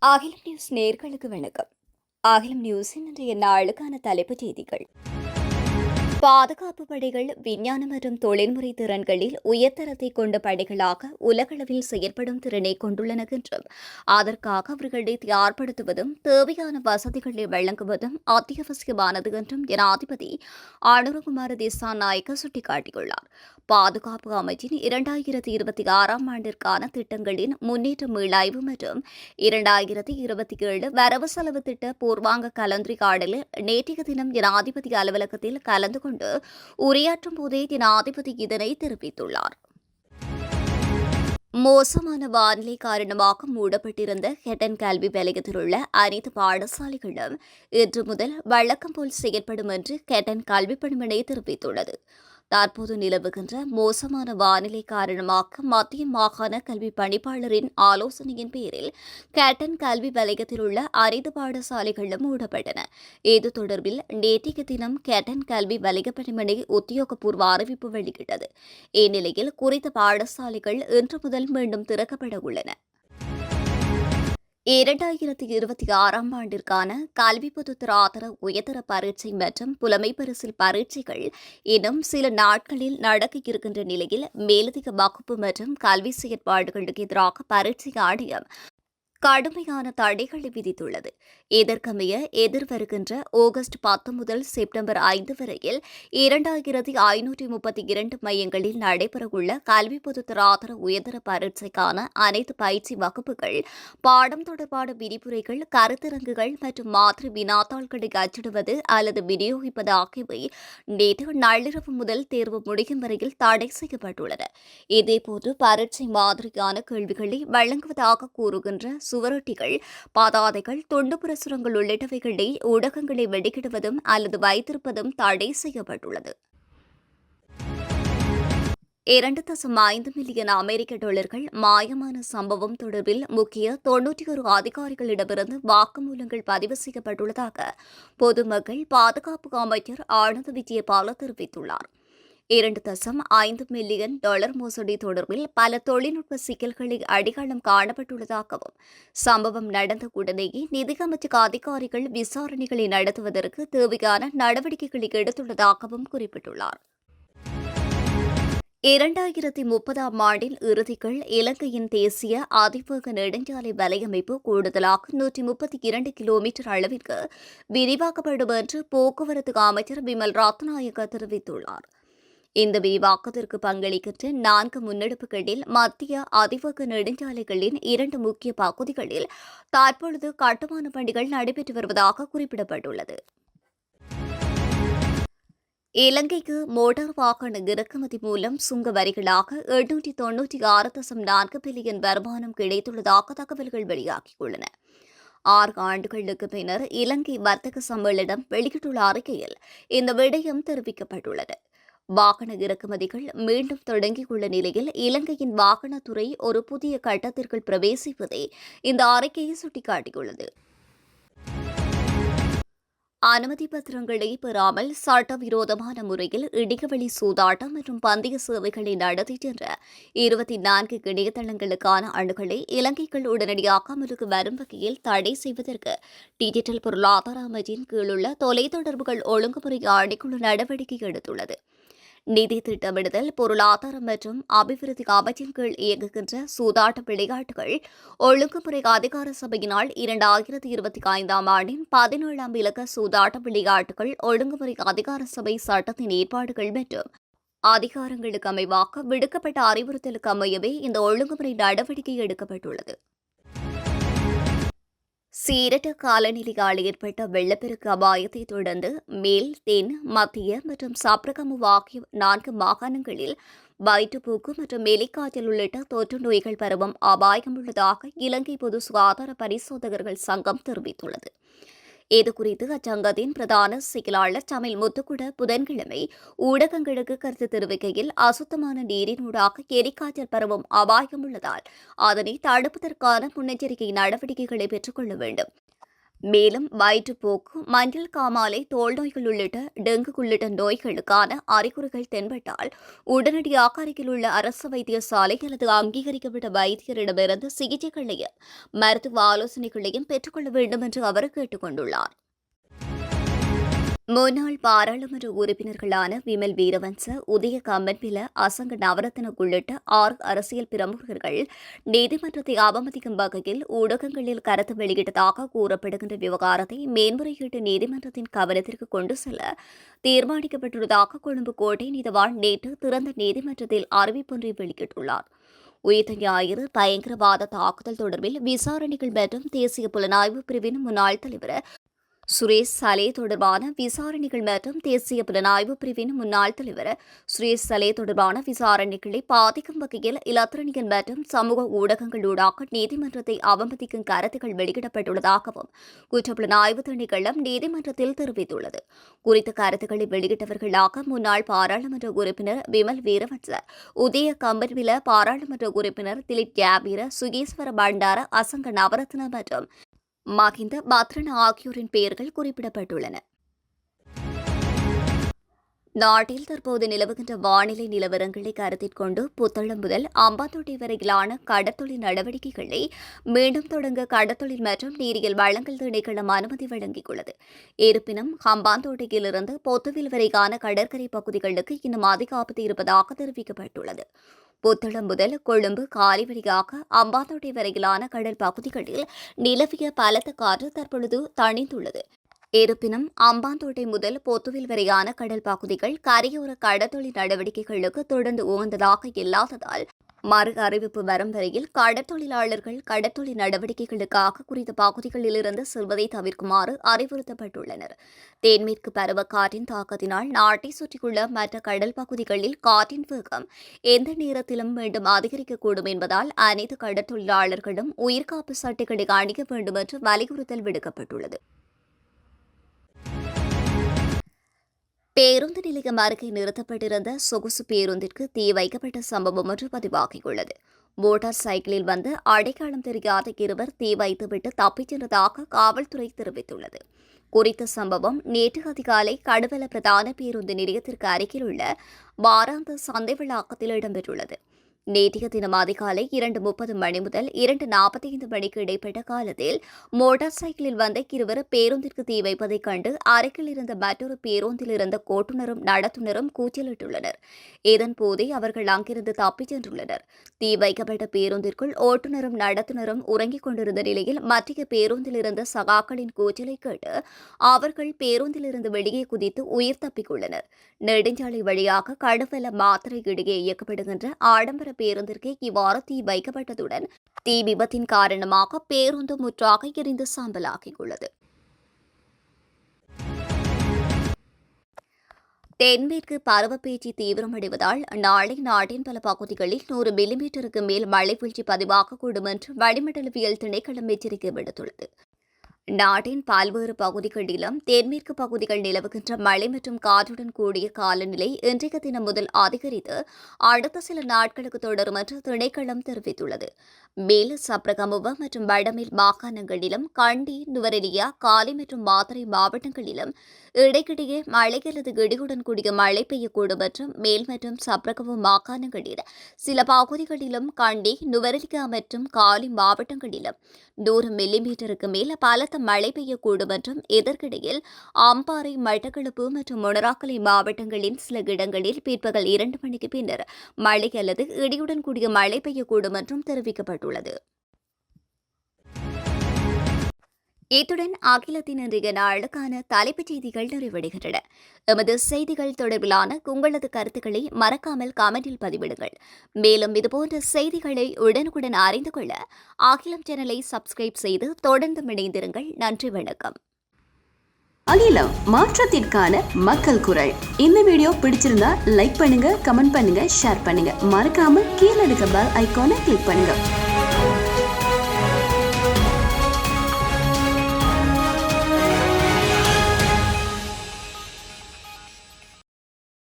அகிலம் நியூஸ் நேர்களுக்கு வணக்கம். அகிலம் நியூஸின் இன்றைய நாளுக்கான தலைப்புச் செய்திகள். பாதுகாப்பு படைகள் விஞ்ஞான மற்றும் தொழில்முறை திறன்களில் உயர்தரத்தை கொண்ட படைகளாக உலகளவில் செயற்படும் திறனை கொண்டுள்ளன என்றும் அதற்காக அவர்களை தயார்படுத்துவதும் தேவையான வசதிகளை வழங்குவதும் அத்தியாவசியமானது என்றும் ஜனாதிபதி அனுரகுமார திசாநாயக்க சுட்டிக்காட்டியுள்ளார். பாதுகாப்பு அமைச்சின் 2026 ஆண்டிற்கான திட்டங்களின் முன்னேற்ற மீளாய்வு மற்றும் 2027 வரவு செலவு திட்ட பூர்வாங்க கலந்துரையாடலில் நேற்றைய தினம் ஜனாதிபதி அலுவலகத்தில் கலந்து கொண்டு உரையாற்றும் போதே ஜனாதிபதி இதனை தெரிவித்துள்ளார். மோசமான வானிலை காரணமாக மூடப்பட்டிருந்த ஹெட்டன் கல்வி வலயத்தில் உள்ள அனைத்து பாடசாலைகளும் இன்று முதல் வழக்கம் போல் செயற்படும் என்று ஹெட்டன் கல்வி பணிமனை தெரிவித்துள்ளது. தற்போது நிலவுகின்ற மோசமான வானிலை காரணமாக மத்திய மாகாண கல்வி பணிப்பாளரின் ஆலோசனையின் பேரில் கேட்டன் கல்வி வலயத்தில் உள்ள அனைத்து பாடசாலைகளும் மூடப்பட்டன. இது தொடர்பில் நேற்றைய தினம் கேட்டன் கல்வி வலய பணிமனை உத்தியோகபூர்வ அறிவிப்பு வெளியிட்டது. இந்நிலையில் குறித்த பாடசாலைகள் இன்று முதல் மீண்டும் திறக்கப்பட உள்ளன. 2026 ஆண்டிற்கான கல்வி பொதுத்தராதர உயர்தர பரீட்சை மற்றும் புலமை பரிசில் பரீட்சைகள் இன்னும் சில நாட்களில் நடக்க இருக்கின்ற நிலையில் மேலதிக வகுப்பு மற்றும் கல்வி செயற்பாடுகளுக்கு எதிராக பரீட்சை ஆணையம் கடுமையான தடைகளை விதித்துள்ளது. இதற்கமைய எதிர்வருகின்ற ஆகஸ்ட் 10 முதல் செப்டம்பர் 5 வரையில் 2532 மையங்களில் நடைபெறவுள்ள கல்வி பொதுத்தராதர உயர்தர பரீட்சைக்கான அனைத்து பயிற்சி வகுப்புகள், பாடம் தொடர்பான விரிவுரைகள், கருத்தரங்குகள் மற்றும் மாதிரி வினாத்தாள்களை அச்சிடுவது அல்லது விநியோகிப்பது ஆகியவை நேற்று நள்ளிரவு முதல் தேர்வு முடியும் வரையில் தடை செய்யப்பட்டுள்ளன. இதேபோன்று பரீட்சை மாதிரியான கேள்விகளை வழங்குவதாக கூறுகின்ற சுவரொட்டிகள், பதாதைகள், துண்டு பிரசுரங்கள் உள்ளிட்டவைகளை ஊடகங்களை வெளியிடுவதும் அல்லது வைத்திருப்பதும் தடை செய்யப்பட்டுள்ளது. 2.5 மில்லியன் அமெரிக்க டாலர்கள் மாயமான சம்பவம் தொடர்பில் முக்கிய 91 அதிகாரிகளிடமிருந்து வாக்குமூலங்கள் பதிவு செய்யப்பட்டுள்ளதாக பொதுமக்கள் பாதுகாப்பு அமைச்சர் ஆனந்த விஜயபால தெரிவித்துள்ளார். 2.5 மில்லியன் டாலர் மோசடி தொடர்பில் பல தொழில்நுட்ப சிக்கல்களை அடையாளம் காணப்பட்டுள்ளதாகவும் சம்பவம் நடந்த உடனேயே நிதியமைச்சக அதிகாரிகள் விசாரணைகளை நடத்துவதற்கு தேவையான நடவடிக்கைகளை எடுத்துள்ளதாகவும் குறிப்பிட்டுள்ளார். 2030 ஆண்டின் இறுதிக்குள் இலங்கையின் தேசிய அதிவேக நெடுஞ்சாலை வலையமைப்பு கூடுதலாக 132 கிலோமீட்டர் அளவிற்கு விரிவாக்கப்படும் என்று போக்குவரத்து அமைச்சர் விமல் ரத்நாயக்க தெரிவித்துள்ளார். இந்த விரிவாக்கத்திற்கு பங்களிக்கின்ற 4 முன்னெடுப்புகளில் மத்திய அதிவேக நெடுஞ்சாலைகளின் 2 முக்கிய பகுதிகளில் தற்பொழுது கட்டுமான பணிகள் நடைபெற்று வருவதாக குறிப்பிடப்பட்டுள்ளது. இலங்கைக்கு மோட்டார் வாகன இறக்குமதி மூலம் சுங்க வரிகளாக 896.4 பில்லியன் வருமானம் கிடைத்துள்ளதாக தகவல்கள் வெளியாகியுள்ளன. 6 ஆண்டுகளுக்கு பின்னர் இலங்கை வர்த்தக சம்மேளனம் வெளியிட்டுள்ள அறிக்கையில் இந்த விடயம் தெரிவிக்கப்பட்டுள்ளது. வாகன இறக்குமதிகள் மீண்டும் தொடங்கியுள்ள நிலையில் இலங்கையின் வாகனத்துறை ஒரு புதிய கட்டத்திற்குள் பிரவேசிப்பதை இந்த அறிக்கையை சுட்டிக்காட்டியுள்ளது. அனுமதி பத்திரங்களை பெறாமல் சட்டவிரோதமான முறையில் இடிகவெளி சூதாட்டம் மற்றும் பந்தய சேவைகளை நடத்தி சென்ற 24 இணையதளங்களுக்கான அணுகலை இலங்கைக்குள் உடனடியாக அமலுக்கு வரும் வகையில் தடை செய்வதற்கு டிஜிட்டல் பொருளாதார அமைச்சின் கீழுள்ள தொலைத்தொடர்புகள் ஒழுங்குமுறை ஆணைக்குழு நடவடிக்கை எடுத்துள்ளது. நிதி திட்டமிடுதல், பொருளாதாரம் மற்றும் அபிவிருத்தி அமைச்சின் கீழ் இயங்குகின்ற சூதாட்ட விளையாட்டுகள் ஒழுங்குமுறை அதிகார சபையினால் 2025 ஆண்டின் 17ஆம் இலக்க சூதாட்ட விளையாட்டுகள் ஒழுங்குமுறை அதிகார சபை சட்டத்தின் ஏற்பாடுகள் மற்றும் அதிகாரங்களுக்கு அமைவாக விடுக்கப்பட்ட அறிவுறுத்தலுக்கு அமையவே இந்த ஒழுங்குமுறை நடவடிக்கை எடுக்கப்பட்டுள்ளது. சீரற்ற காலநிலையால் ஏற்பட்ட வெள்ளப்பெருக்கு அபாயத்தை தொடர்ந்து மேல், தென், மத்திய மற்றும் சப்ரகமு ஆகிய 4 மாகாணங்களில் வயிற்றுப்போக்கு மற்றும் எலிக்காய்ச்சல் உள்ளிட்ட தொற்று நோய்கள் பரவும் அபாயம் உள்ளதாக இலங்கை பொது சுகாதார பரிசோதகர்கள் சங்கம் தெரிவித்துள்ளது. இதுகுறித்து அச்சங்கத்தின் பிரதான செயலாளர் தமிழ் முத்துக்குட புதன்கிழமை ஊடகங்களுக்கு கருத்து தெரிவிக்கையில், அசுத்தமான நீரினூடாக எலிக்காய்ச்சல் பரவும் அபாயம் உள்ளதால் அதனை தடுப்பதற்கான முன்னெச்சரிக்கை நடவடிக்கைகளை பெற்றுக் கொள்ள வேண்டும். மேலும் வயிற்றுப்போக்கு, மஞ்சள் காமாலை, தோல் நோய்கள் உள்ளிட்ட டெங்கு உள்ளிட்ட நோய்களுக்கான அறிகுறிகள் தென்பட்டால் உடனடியாக அருகில் உள்ள அரசு வைத்தியசாலை அல்லது அங்கீகரிக்கப்பட்ட வைத்தியரிடமிருந்து சிகிச்சைகளையும் மருத்துவ ஆலோசனைகளையும் பெற்றுக்கொள்ள வேண்டும் என்று அவர் கேட்டுக் கொண்டுள்ளார். முன்னாள் பாராளுமன்ற உறுப்பினர்களான விமல் வீரவன்ச, உதய கம்மன்பில, அசங்க நவரத்ன உள்ளிட்ட 6 அரசியல் பிரமுகர்கள் நீதிமன்றத்தை அவமதிக்கும் வகையில் ஊடகங்களில் கருத்து வெளியிட்டதாக கூறப்படுகின்ற விவகாரத்தை மேன்முறையீட்டு நீதிமன்றத்தின் கவனத்திற்கு கொண்டு செல்ல தீர்மானிக்கப்பட்டுள்ளதாக கொழும்பு கோட்டை நீதவான் நேற்று திறந்த நீதிமன்றத்தில் அறிவிப்பொன்றை வெளியிட்டுள்ளார். உயிர்த்த ஞாயிறு பயங்கரவாத தாக்குதல் தொடர்பில் விசாரணைகள் மற்றும் தேசிய புலனாய்வு பிரிவின் முன்னாள் தலைவர் சுரேஷ் சலே தொடர்பான விசாரணைகள் மற்றும் தேசிய புலனாய்வு பிரிவின் முன்னாள் தலைவர் சுரேஷ் சலே தொடர்பான விசாரணைகளை பாதிக்கும் வகையில் இலத்திரனியல் மற்றும் சமூக ஊடகங்களூடாக நீதிமன்றத்தை அவமதிக்கும் கருத்துக்கள் வெளியிடப்பட்டுள்ளதாகவும் குற்றப்புலனாய்வு திணைக்களம் நீதிமன்றத்தில் தெரிவித்துள்ளது. குறித்த கருத்துக்களை வெளியிட்டவர்களாக முன்னாள் பாராளுமன்ற உறுப்பினர் விமல் வீரவன்ச, உதய கம்பன்வில பாராளுமன்ற உறுப்பினர் திலிப் யாபீர, சுகேஸ்வர பண்டார, அசங்க நவரத்ன மற்றும் மகிந்த பத்ரன் ஆகியோரின் பெயர்கள் குறிப்பிடப்பட்டுள்ளன. நாட்டில் தற்போது நிலவுகின்ற வானிலை நிலவரங்களை கருத்தில் கொண்டு புத்தளம் முதல் அம்பாந்தோட்டை வரையிலான கடற்தொழில் நடவடிக்கைகளை மீண்டும் தொடங்க கடற்தொழில் மற்றும் நீரியல் வளங்கள் திணைக்களம் அனுமதி வழங்கியுள்ளது. இருப்பினும் ஹம்பாந்தோட்டையிலிருந்து பொத்துவில் வரைக்கான கடற்கரை பகுதிகளுக்கு இன்னும் அதிக ஆபத்து இருப்பதாக தெரிவிக்கப்பட்டுள்ளது. புத்தளம் முதல் கொழும்பு காலி வழியாக அம்பாந்தோட்டை வரையிலான கடல் பகுதிகளில் நிலவிய பலத்த காற்று தற்பொழுது தணிந்துள்ளது. இருப்பினும் அம்பாந்தோட்டை முதல் பொத்துவில் வரையான கடல் பகுதிகள் கரையோர கடற்தொழில் நடவடிக்கைகளுக்கு தொடர்ந்து உகந்ததாக இல்லாததால் மறு அறிவிப்பு வரும் வரையில் கடற்தொழிலாளர்கள் கடற்தொழில் நடவடிக்கைகளுக்காக குறித்த பகுதிகளிலிருந்து செல்வதை தவிர்க்குமாறு அறிவுறுத்தப்பட்டுள்ளனர். தென்மேற்கு பருவக்காற்றின் தாக்கத்தினால் நாட்டை சுற்றியுள்ள மற்ற கடல் பகுதிகளில் காற்றின் வேகம் எந்த நேரத்திலும் மீண்டும் அதிகரிக்கக்கூடும் என்பதால் அனைத்து கடற்தொழிலாளர்களும் உயிர்காப்பு சட்டைகளை அணிய வேண்டும் என்று வலியுறுத்தல் விடுக்கப்பட்டுள்ளது. பேருந்து நிலையம் அருகே நிறுத்தப்பட்டிருந்த சொகுசு பேருந்திற்கு தீ வைக்கப்பட்ட சம்பவம் ஒன்று பதிவாகியுள்ளது. மோட்டார் சைக்கிளில் வந்து அடையாளம் தெரியாத இருவர் தீ வைத்துவிட்டு தப்பிச் சென்றதாக காவல்துறை தெரிவித்துள்ளது. குறித்த சம்பவம் நேற்று அதிகாலை கடுவல பிரதான பேருந்து நிலையத்திற்கு அருகில் உள்ள வாராந்த சந்தை வளாகத்தில் இடம்பெற்றுள்ளது. நேற்றைய தினம் அதிகாலை 2:30 மணி முதல் 2:45 மணிக்கு இடைப்பட்ட காலத்தில் மோட்டார் சைக்கிளில் வந்த இருவர் பேருந்திற்கு தீ வைப்பதைக் கண்டு அருகில் இருந்த மற்றொரு பேருந்தில் இருந்த ஓட்டுநரும் நடத்துனரும் கூச்சலிட்டுள்ளனர். இதன்போதே அவர்கள் அங்கிருந்து தப்பிச் சென்றுள்ளனர். தீ வைக்கப்பட்ட பேருந்திற்குள் ஓட்டுநரும் நடத்துனரும் உறங்கிக் கொண்டிருந்த நிலையில் மற்ற பேருந்தில் இருந்த சகாக்களின் கூச்சலை கேட்டு அவர்கள் பேருந்திலிருந்து வெளியே குதித்து உயிர் தப்பியுள்ளனர். நெடுஞ்சாலை வழியாக கடுவல மாத்திரை இடையே இயக்கப்படுகின்ற ஆடம்பர பேருந்திற்கு இவ்வாறு தீ வைக்கப்பட்டதுடன் தீ விபத்தின் காரணமாக பேருந்து முற்றாக எரிந்து சாம்பலாகியுள்ளது. தென்மேற்கு பருவப்பேச்சு தீவிரமடைவதால் நாளை நாட்டின் பல பகுதிகளில் 100 மில்லிமீட்டருக்கு மேல் மழை வீழ்ச்சி பதிவாகக்கூடும் என்று வளிமண்டலவியல் திணைக்களம் எச்சரிக்கை விடுத்துள்ளது. நாட்டின் பல்வேறு பகுதிகளிலும் தென்மேற்கு பகுதிகள் நிலவுகின்ற மழை மற்றும் காற்றுடன் கூடிய காலநிலை இன்றைய தினம் முதல் அதிகரித்து அடுத்த சில நாட்களுக்கு தொடரும் என்று திணைக்களம் தெரிவித்துள்ளது. மேல் சப்ரகமுவ மற்றும் வடமேல் மாகாணங்களிலும் கண்டி, நுவரெலியா, காலி மற்றும் மாத்தறை மாவட்டங்களிலும் இடைக்கிடையே மழை அல்லது இடியுடன் கூடிய மழை பெய்யக்கூடும் மற்றும் மேல் மற்றும் சப்ரகமுவ மாகாணங்களில் சில பகுதிகளிலும் கண்டி, நுவரெலியா மற்றும் காலி மாவட்டங்களிலும் 100 மில்லிமீட்டருக்கு மேல் பலத்த மழை பெய்யக்கூடும் என்றும் இதற்கிடையில் அம்பாறை, மட்டக்களப்பு மற்றும் மொனராகலை மாவட்டங்களின் சில இடங்களில் பிற்பகல் 2 மணிக்கு பின்னர் மழை அல்லது இடியுடன் கூடிய மழை பெய்யக்கூடும் என்றும் தெரிவிக்கப்பட்டுள்ளது. இத்துடன் அகிலத்தின் இன்றைய நாளுக்கான தலைப்புச் செய்திகள் நிறைவடைகின்றன. எமது செய்திகள் தொடர்பிலான உங்களது கருத்துக்களை மறக்காமல் கமெண்டில் பதிவிடுங்கள். மேலும் இதுபோன்ற செய்திகளை உடனுக்குடன் அறிந்து கொள்ள அகிலம் சேனலை சப்ஸ்கிரைப் செய்து தொடர்ந்து இணைந்திருங்கள். நன்றி, வணக்கம். அகிலம், மாற்றத்திற்கான மக்கள் குரல். இந்த வீடியோ பிடிச்சிருந்தா லைக் பண்ணுங்க, கமெண்ட் பண்ணுங்க, ஷேர் பண்ணுங்க. மறக்காம கீழே இருக்க பெல் ஐகானை கிளிக் பண்ணுங்க.